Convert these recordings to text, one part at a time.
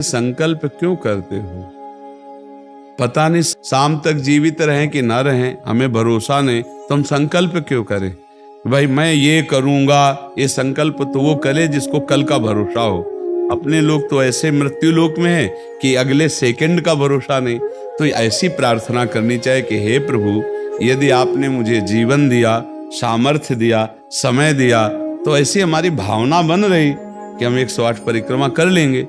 संकल्प क्यों करते हो? पता नहीं शाम तक जीवित रहें कि ना रहें, हमें भरोसा नहीं, तो हम संकल्प क्यों करें? भाई मैं ये करूंगा, ये संकल्प तो वो करे जिसको कल का भरोसा हो। अपने लोग तो ऐसे मृत्यु लोक में है कि अगले सेकंड का भरोसा नहीं। तो ऐसी प्रार्थना करनी चाहिए कि हे प्रभु, यदि आपने मुझे जीवन दिया, सामर्थ्य दिया, समय दिया, तो ऐसी हमारी भावना बन रही कि हम 108 परिक्रमा कर लेंगे।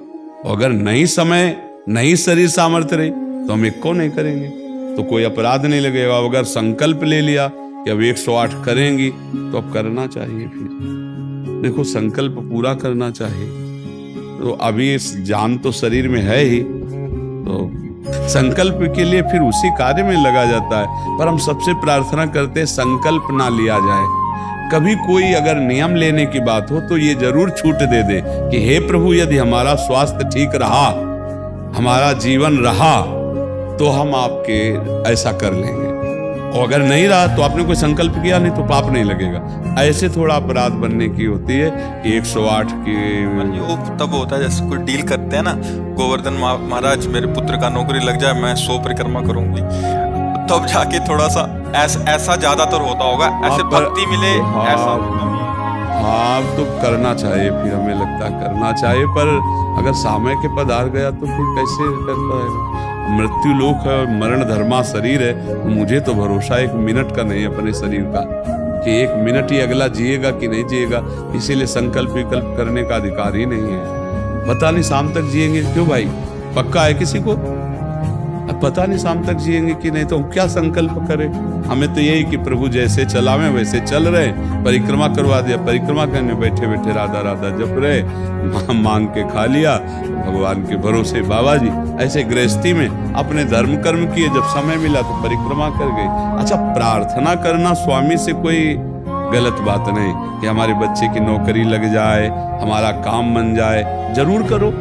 अगर नहीं समय, नहीं शरीर सामर्थ्य रही तो हम एक को नहीं करेंगे, तो कोई अपराध नहीं लगेगा। अगर संकल्प ले लिया कि अब 108 करेंगी तो अब करना चाहिए। फिर देखो, संकल्प पूरा करना चाहिए। तो अभी जान तो शरीर में है ही, तो संकल्प के लिए फिर उसी कार्य में लगा जाता है। पर हम सबसे प्रार्थना करते हैं संकल्प ना लिया जाए। कभी कोई अगर नियम लेने की बात हो तो ये जरूर छूट दे दे कि हे प्रभु, यदि हमारा स्वास्थ्य ठीक रहा, हमारा जीवन रहा, तो हम आपके ऐसा कर लेंगे। और अगर नहीं रहा तो आपने कोई संकल्प किया नहीं तो पाप नहीं लगेगा। ऐसे थोड़ा अपराध बनने की होती है कि 108 की योग तब होता है जैसे कोई डील करते हैं ना, गोवर्धन महाराज मेरे पुत्र का नौकरी लग जाए, मैं 100 परिक्रमा करूंगी, तब जाके थोड़ा सा ऐसा ज्यादातर होता होगा, ऐसे भक्ति मिले ऐसा। हाँ, तो करना चाहिए, फिर हमें लगता है करना चाहिए। पर अगर समय के पदार गया तो फिर कैसे कर पाएगा? मृत्यु लोक है, मरण धर्मा शरीर है। तो मुझे तो भरोसा 1 मिनट का नहीं अपने शरीर का कि 1 मिनट ही अगला जिएगा कि नहीं जिएगा। इसीलिए संकल्प विकल्प करने का अधिकार ही नहीं है। पता नहीं शाम तक जिएंगे क्यों भाई, पक्का है किसी को? अब पता नहीं शाम तक जिएंगे कि नहीं, तो हम क्या संकल्प करें? हमें तो यही कि प्रभु जैसे चलावे वैसे चल रहे। परिक्रमा करवा दिया, परिक्रमा करने बैठे बैठे राधा राधा जप रहे, मांग के खा लिया, भगवान के भरोसे बाबा जी। ऐसे गृहस्थी में अपने धर्म कर्म किए, जब समय मिला तो परिक्रमा कर गए। अच्छा, प्रार्थना करना स्वामी से कोई गलत बात नहीं कि हमारे बच्चे की नौकरी लग जाए, हमारा काम बन जाए, जरूर करो।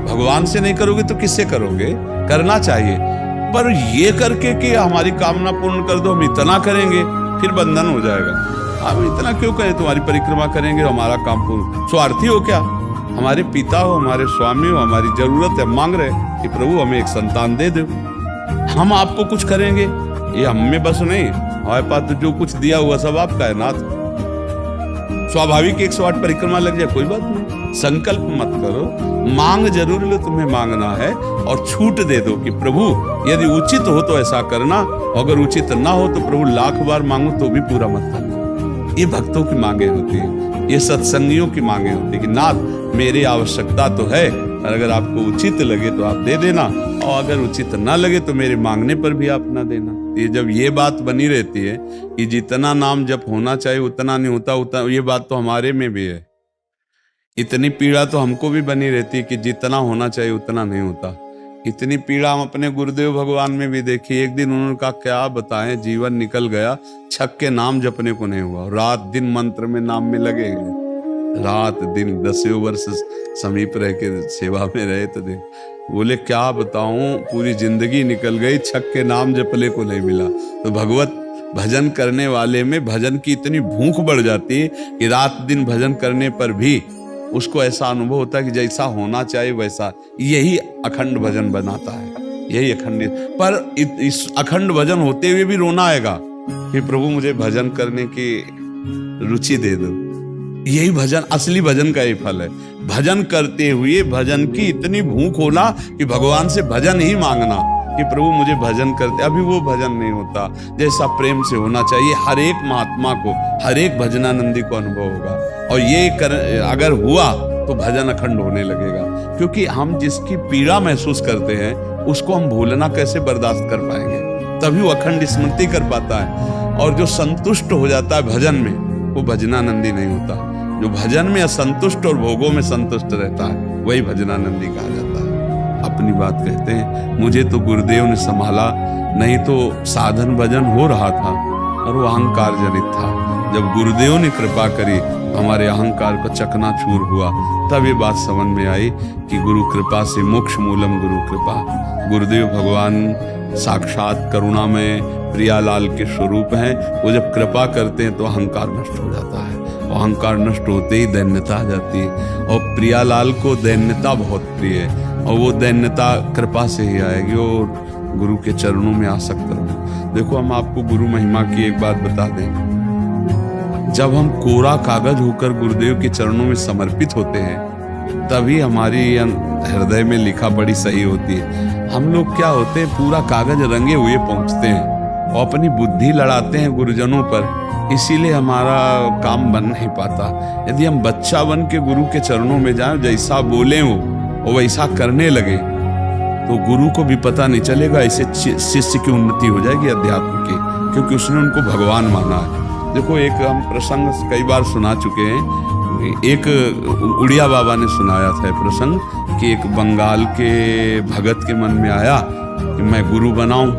भगवान से नहीं करोगे तो किससे करोगे? करना चाहिए। पर ये करके कि हमारी कामना पूर्ण कर दो, हम इतना करेंगे, फिर बंधन हो जाएगा। आप इतना क्यों करें? तुम्हारी परिक्रमा करेंगे हमारा काम पूर्ण। स्वार्थी हो क्या? हमारे पिता हो, हमारे स्वामी हो, हमारी जरूरत है, मांग रहे कि प्रभु हमें एक संतान दे दो, हम आपको कुछ करेंगे। ये हम में बस नहीं, हमारे पास तो जो कुछ दिया हुआ सब आपका है नाथ। स्वाभाविक 108 परिक्रमा लग जाए, कोई बात नहीं। संकल्प मत करो, मांग जरूर लो, तुम्हें मांगना है, और छूट दे दो कि प्रभु यदि उचित हो तो ऐसा करना, अगर उचित ना हो तो प्रभु लाख बार मांगो तो भी पूरा मत करना। ये भक्तों की मांगे होती है, ये सत्संगियों की मांगे होती है कि नाथ मेरी आवश्यकता तो है, और अगर आपको उचित लगे तो आप दे देना, और अगर उचित ना लगे तो मेरे मांगने पर भी आप ना देना। ये जब ये बात बनी रहती है कि जितना नाम जप होना चाहिए उतना नहीं होता, उतना, ये बात तो हमारे में भी है। इतनी पीड़ा तो हमको भी बनी रहती है कि जितना होना चाहिए उतना नहीं होता। इतनी पीड़ा हम अपने गुरुदेव भगवान में भी देखी। एक दिन उन्होंने कहा क्या बताएं, जीवन निकल गया, छक के नाम जपने को नहीं हुआ, रात दिन मंत्र में नाम में लगे, रात दिन 10 वर्ष समीप रह के सेवा में रहे। तो देख, बोले क्या बताऊं, पूरी जिंदगी निकल गई, छक के नाम जपले को नहीं मिला। तो भगवत भजन करने वाले में भजन की इतनी भूख बढ़ जाती है कि रात दिन भजन करने पर भी उसको ऐसा अनुभव होता है कि जैसा होना चाहिए वैसा। यही अखंड भजन बनाता है, यही अखंड। पर इस अखंड भजन होते हुए भी रोना आएगा कि प्रभु मुझे भजन करने की रुचि दे दो। यही भजन, असली भजन का ही फल है। भजन करते हुए भजन की इतनी भूख होना कि भगवान से भजन ही मांगना कि प्रभु मुझे भजन करते। अभी वो भजन नहीं होता जैसा प्रेम से होना चाहिए। हर एक महात्मा को, हर एक भजनानंदी को अनुभव होगा, और ये अगर हुआ तो भजन अखंड होने लगेगा। क्योंकि हम जिसकी पीड़ा महसूस करते हैं उसको हम भूलना कैसे बर्दाश्त कर पाएंगे? तभी वो अखंड स्मृति कर पाता है। और जो संतुष्ट हो जाता है भजन में, वो भजनानंदी नहीं होता। जो भजन में असंतुष्ट और भोगों में संतुष्ट रहता है वही भजनानंदी कहा जाता है। अपनी बात कहते हैं, मुझे तो गुरुदेव ने संभाला, नहीं तो साधन भजन हो रहा था और वो अहंकार जनित था। जब गुरुदेव ने कृपा करी तो हमारे अहंकार को चकनाचूर हुआ। तब ये बात समझ में आई कि गुरु कृपा से मोक्ष मूलम गुरु कृपा। गुरुदेव भगवान साक्षात करुणा में प्रियालाल के स्वरूप हैं। वो जब कृपा करते हैं तो अहंकार नष्ट हो जाता है। अहंकार नष्ट होते ही दैन्यता आ जाती है। और प्रियालाल को दैन्यता बहुत प्रिय है, और वो दैन्यता कृपा से ही आएगी और गुरु के चरणों में आसक्त रहो। देखो, हम आपको गुरु महिमा की एक बात बता दें, जब हम कोरा कागज होकर गुरुदेव के चरणों में समर्पित होते हैं, तभी हमारी हृदय में लिखा पढ़ी सही होती है। हम लोग क्या होते हैं, पूरा कागज रंगे हुए पहुंचते हैं और अपनी बुद्धि लड़ाते हैं गुरुजनों पर, इसीलिए हमारा काम बन नहीं पाता। यदि हम बच्चा बन के गुरु के चरणों में जाएं, जैसा बोले वो और वैसा करने लगे, तो गुरु को भी पता नहीं चलेगा, ऐसे शिष्य की उन्नति हो जाएगी अध्यात्म की, क्योंकि उसने उनको भगवान माना है। देखो, एक हम प्रसंग कई बार सुना चुके हैं, एक उड़िया बाबा ने सुनाया था प्रसंग कि एक बंगाल के भगत के मन में आया कि मैं गुरु बनाऊं,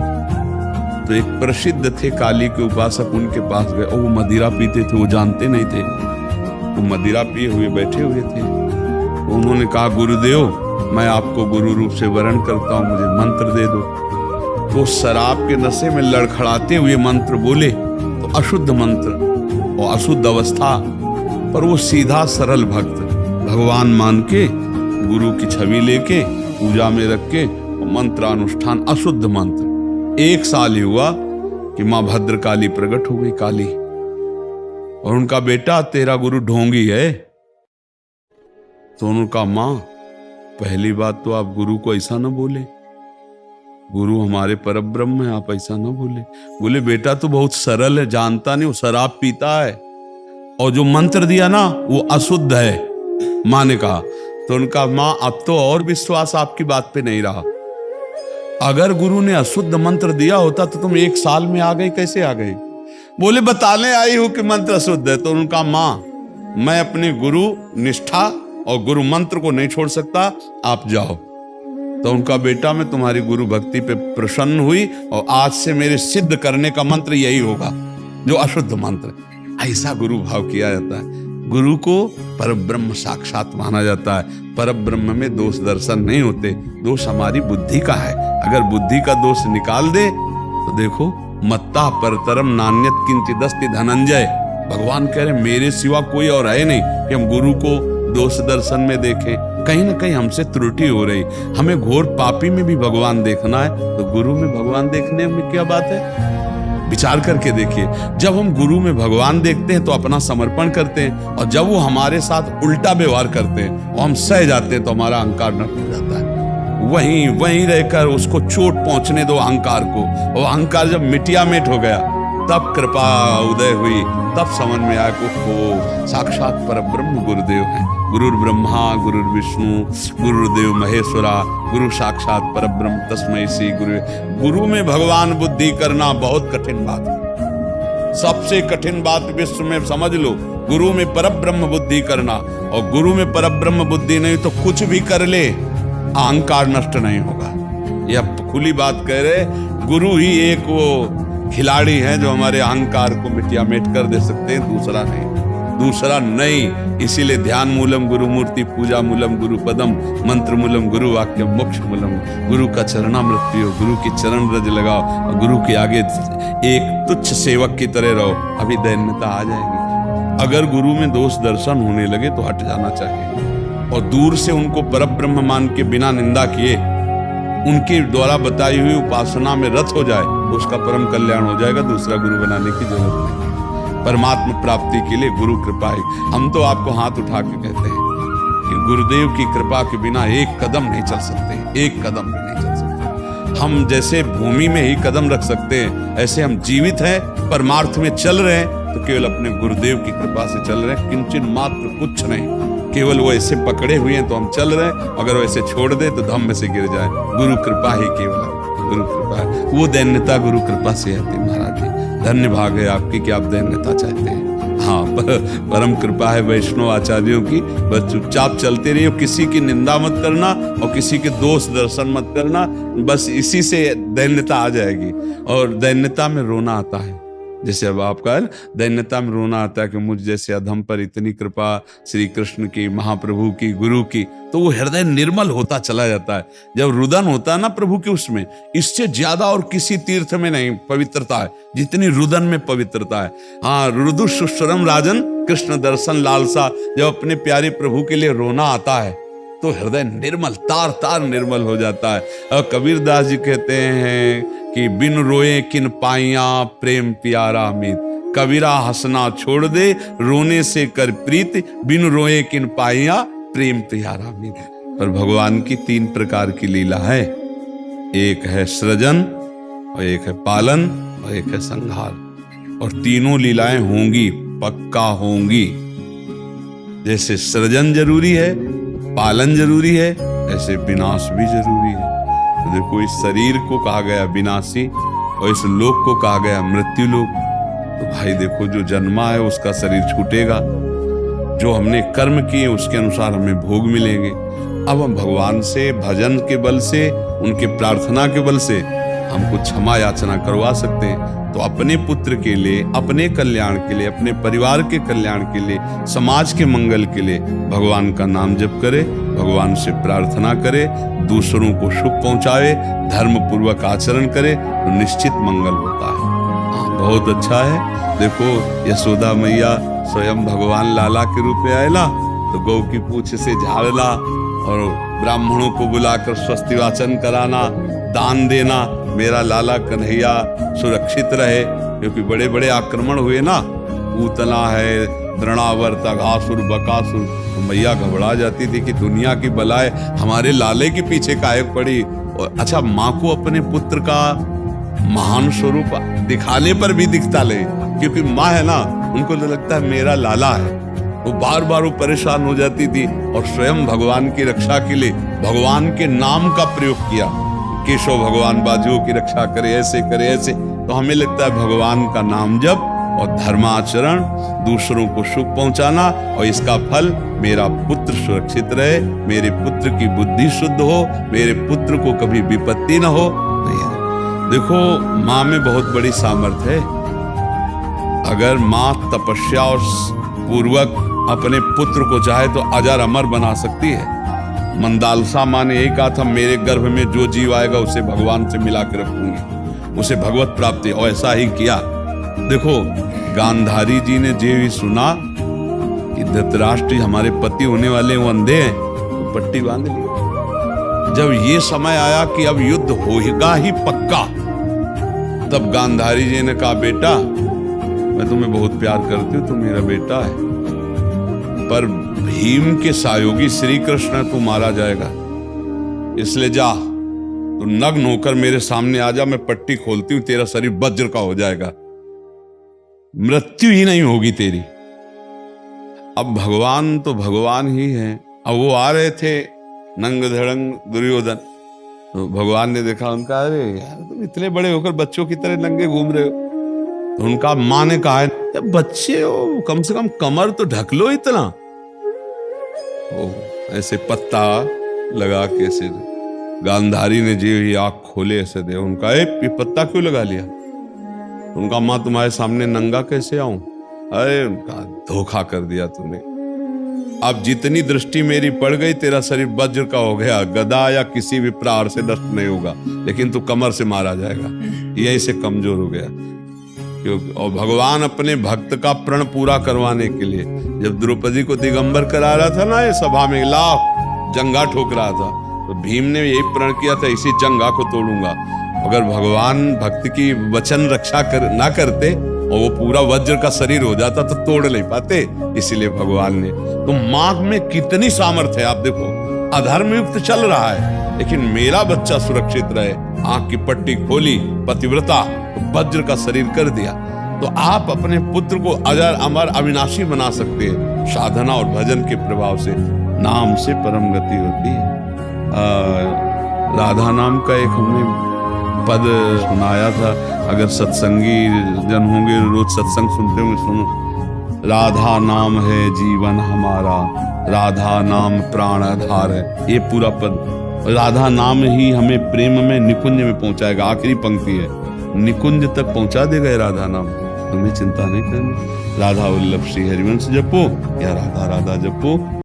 तो एक प्रसिद्ध थे काली के उपासक, उनके पास गए और वो मदिरा पीते थे, वो जानते नहीं थे, वो मदिरा पिए हुए बैठे हुए थे। तो उन्होंने कहा, गुरुदेव मैं आपको गुरु रूप से वरण करता हूँ, मुझे मंत्र दे दो। तो शराब के नशे में लड़खड़ाते हुए मंत्र बोले, तो अशुद्ध मंत्र और अशुद्ध अवस्था, पर वो सीधा सरल भक्त भगवान मान के गुरु की छवि लेके पूजा में रख के मंत्रानुष्ठान, अशुद्ध मंत्र। 1 साल ही हुआ कि माँ भद्रकाली प्रकट हो गई, काली, और उनका बेटा तेरा गुरु ढोंगी है। तो उनका माँ, पहली बात तो आप गुरु को ऐसा ना बोले, गुरु हमारे परब्रह्म है, आप ऐसा ना बोले। बोले, बेटा तो बहुत सरल है, जानता नहीं, वो शराब पीता है, और जो मंत्र दिया ना वो अशुद्ध है। माँ ने कहा, तो उनका माँ, अब तो और विश्वास आपकी बात पे नहीं रहा। अगर गुरु ने अशुद्ध मंत्र दिया होता तो तुम 1 साल में आ गई, कैसे आ गई? बोले, बताने आई हूं कि मंत्र अशुद्ध है। तो उनका माँ, मैं अपने गुरु निष्ठा और गुरु मंत्र को नहीं छोड़ सकता, आप जाओ। तो उनका बेटा, मैं तुम्हारी गुरु भक्ति पे प्रसन्न हुई और आज से मेरे सिद्ध करने का मंत्र यही होगा जो अशुद्ध मंत्र। ऐसा गुरु भाव किया जाता है। गुरु को परब्रह्म साक्षात माना जाता है। परब्रह्म में दोष दर्शन नहीं होते, दोष हमारी बुद्धि का है। अगर बुद्धि का दोष निकाल दे तो देखो, मत्ता परतरम नान्यत किंचिदस्ति धनंजय, भगवान कह रहे मेरे सिवा कोई और है नहीं कि हम गुरु को दोष दर्शन में देखें। कहीं ना कहीं हमसे त्रुटि हो रही। हमें घोर पापी में भी भगवान देखना है, तो गुरु में भगवान देखने में क्या बात है? विचार करके देखिए, जब हम गुरु में भगवान देखते हैं तो अपना समर्पण करते हैं, और जब वो हमारे साथ उल्टा व्यवहार करते हैं और हम सह जाते हैं तो हमारा अहंकार नष्ट हो जाता है। वहीं रहकर उसको चोट पहुंचने दो अहंकार को, और अहंकार जब मिटिया मिट हो गया तब कृपा उदय हुई, तब समझ में आया को साक्षात परब्रह्म गुरुदेव हैं। गुरुर ब्रह्मा गुरुर विष्णु गुरुदेव महेश्वरा, गुरु साक्षात परब्रह्म तस्मै श्री गुरु। गुरु में भगवान बुद्धि करना बहुत कठिन बात है, सबसे कठिन बात विश्व में समझ लो, गुरु में परब्रह्म बुद्धि करना। और गुरु में परब्रह्म बुद्धि नहीं तो कुछ भी कर ले, अहंकार नष्ट नहीं होगा। यह खुली बात कह रहे, गुरु ही एक वो खिलाड़ी है जो हमारे अहंकार को मिटिया मेट कर दे सकते हैं, दूसरा नहीं। इसीलिए ध्यान मूलम गुरु मूर्ति, पूजा मूलम गुरु पदम, मंत्र मूलम गुरु वाक्य, मोक्ष मूलम गुरु का चरणामृत पियो, गुरु की चरण रज लगाओ और गुरु के आगे एक तुच्छ सेवक की तरह रहो, अभी दैन्यता आ जाएगी। अगर गुरु में दोष दर्शन होने लगे तो हट जाना चाहिए, और दूर से उनको परब्रह्म मान के बिना निंदा किए उनके द्वारा बताई हुई उपासना में रत हो जाए तो उसका परम कल्याण हो जाएगा। दूसरा गुरु बनाने की जरूरत नहीं। परमात्मा प्राप्ति के लिए गुरु कृपा है। हम तो आपको हाथ उठा के कहते हैं कि गुरुदेव की कृपा के बिना एक कदम नहीं चल सकते, एक कदम भी नहीं चल सकते। हम जैसे भूमि में ही कदम रख सकते हैं, ऐसे हम जीवित हैं, परमार्थ में चल रहे हैं तो केवल अपने गुरुदेव की कृपा से चल रहे हैं, किंचन मात्र कुछ नहीं। केवल वो ऐसे पकड़े हुए हैं तो हम चल रहे हैं, अगर वैसे छोड़ दे तो धम्म में से गिर जाए। गुरु कृपा ही केवल, गुरु कृपा है। वो दैन्यता गुरु कृपा से आती है। महाराज जी, धन्य भाग है आपकी कि आप दैन्यता चाहते हैं। हाँ, परम कृपा है वैष्णव आचार्यों की। बस चुपचाप चलते रहिए, किसी की निंदा मत करना और किसी के दोष दर्शन मत करना, बस इसी से दैन्यता आ जाएगी। और दैन्यता में रोना आता है, जैसे अब आपका है दैन्यता में रोना आता है कि मुझ जैसे अधम पर इतनी कृपा श्री कृष्ण की, महाप्रभु की, गुरु की, तो वो हृदय निर्मल होता चला जाता है। जब रुदन होता है ना प्रभु के, उसमें इससे ज्यादा और किसी तीर्थ में नहीं पवित्रता है जितनी रुदन में पवित्रता है। हाँ, रुदु सुश्रम राजन कृष्ण दर्शन लालसा, जब अपने प्यारे प्रभु के लिए रोना आता है तो हृदय निर्मल, तार तार निर्मल हो जाता है। और कबीर दास जी कहते हैं कि बिन रोए किन पाइया प्रेम प्यारा मीत, कबीरा हंसना छोड़ दे रोने से कर प्रीत, बिन रोए किन पाइया प्रेम प्यारा मीत। पर भगवान की 3 प्रकार की लीला है, एक है सृजन और एक है पालन और एक है संहार, और तीनों लीलाएं होंगी, पक्का होंगी। जैसे सृजन जरूरी है, पालन जरूरी है, ऐसे विनाश भी जरूरी है। तो देखो, इस शरीर को कहा गया विनाशी और इस लोक को कहा गया मृत्यु लोक। तो भाई देखो, जो जन्मा है उसका शरीर छूटेगा, जो हमने कर्म किए उसके अनुसार हमें भोग मिलेंगे। अब हम भगवान से भजन के बल से, उनके प्रार्थना के बल से हमको क्षमा याचना करवा सकते हैं। तो अपने पुत्र के लिए, अपने कल्याण के लिए, अपने परिवार के कल्याण के लिए, समाज के मंगल के लिए भगवान का नाम जप करे, भगवान से प्रार्थना करे, दूसरों को सुख पहुंचावे, धर्म पूर्वक आचरण करे तो निश्चित मंगल होता है। बहुत अच्छा है। देखो, यशोदा मैया स्वयं भगवान लाला के रूप में आयला तो गौ की पूंछ से झाड़ना और ब्राह्मणों को बुलाकर स्वस्ति वाचन कराना, दान देना, मेरा लाला कन्हैया सुरक्षित रहे। क्योंकि बड़े बड़े आक्रमण हुए ना, पूतना है, द्रोणावर्त, अघासुर, बकासुर, तो मैया घबरा जाती थी कि दुनिया की बलाएं हमारे लाले के पीछे काहे पड़ी। और अच्छा, माँ को अपने पुत्र का महान स्वरूप दिखाने पर भी दिखता ले, क्योंकि माँ है ना, उनको तो लगता है मेरा लाला है। वो बार बार वो परेशान हो जाती थी और स्वयं भगवान की रक्षा के लिए भगवान के नाम का प्रयोग किया। केशव भगवान बाजुओं की रक्षा करे, ऐसे करे, ऐसे। तो हमें लगता है भगवान का नाम जप और धर्माचरण, दूसरों को सुख पहुंचाना, और इसका फल मेरा पुत्र सुरक्षित रहे, मेरे पुत्र की बुद्धि शुद्ध हो, मेरे पुत्र को कभी विपत्ति न हो। देखो, माँ में बहुत बड़ी सामर्थ्य है। अगर माँ तपस्या और पूर्वक अपने पुत्र को चाहे तो अजर अमर बना सकती है। मंदालसा माँ ने यही कहा था, मेरे गर्भ में जो जीव आएगा उसे भगवान से मिला के रखूंगी, उसे भगवत प्राप्ति, और ऐसा ही किया। देखो, गांधारी जी ने जो ही सुना कि धृतराष्ट्र हमारे पति होने वाले वो अंधे हैं, तो पट्टी बांध ली। जब ये समय आया कि अब युद्ध होगा ही पक्का, तब गांधारी जी ने कहा, बेटा मैं तुम्हें बहुत प्यार करती हूँ, तुम मेरा बेटा है, पर भीम के सहयोगी श्री कृष्ण तू मारा जाएगा, इसलिए जा, तू नग्न होकर मेरे सामने आ जा, मैं पट्टी खोलती हूँ, तेरा शरीर वज्र का हो जाएगा, मृत्यु ही नहीं होगी तेरी। अब भगवान तो भगवान ही है। अब वो आ रहे थे नंग धड़ंग दुर्योधन, तो भगवान ने देखा उनका, अरे यार तुम इतने बड़े होकर बच्चों की तरह नंगे घूम रहे हो। तो उनका माँ ने कहा, जब बच्चे हो कम से कम कमर तो ढक लो इतना। ओ, ऐसे पत्ता लगा के ऐसे गांधारी ने जी ही आँख खोले ऐसे दे, उनका ये पत्ता क्यों लगा लिया? उनका, माँ तुम्हारे सामने नंगा कैसे आऊं? अरे उनका, धोखा कर दिया तूने। अब जितनी दृष्टि मेरी पड़ गई, तेरा शरीर वज्र का हो गया, गदा या किसी भी प्रहार से नष्ट नहीं होगा, लेकिन तू कमर से मारा जाएगा। यही से कमजोर हो गया। क्योंकि और भगवान अपने भक्त का प्रण पूरा करवाने के लिए जब द्रौपदी को दिगंबर करा रहा था ना, ये सभा में लाओ जंगा ठोक रहा था, तो भीम ने यही प्रण किया था, इसी जंगा को तोड़ूंगा। अगर भगवान भक्त की वचन रक्षा ना करते और वो पूरा वज्र का शरीर हो जाता तो तोड़ नहीं पाते। इसीलिए भगवान ने, तो माँ में कितनी सामर्थ्य है। आप देखो, अधर्म युक्त चल रहा है, लेकिन मेरा बच्चा सुरक्षित रहे, आंख की पट्टी खोली, पतिव्रता, तो वज्र का शरीर कर दिया। तो आप अपने पुत्र को अजर अमर अविनाशी बना सकते हैं साधना और भजन के प्रभाव से। नाम से परम गति होती है। राधा नाम का एक हमने पद सुनाया था, अगर सत्संगी जन होंगे, रोज सत्संग सुनते होंगे, सुनो। राधा नाम है जीवन हमारा, राधा नाम प्राण आधार है। ये पूरा पद, राधा नाम ही हमें प्रेम में निकुंज में पहुंचाएगा। आखिरी पंक्ति है, निकुंज तक पहुंचा देगा राधा नाम। तुम्हें चिंता नहीं करनी। राधा वल्लभ श्री हरिवंश जपो या राधा राधा जपो।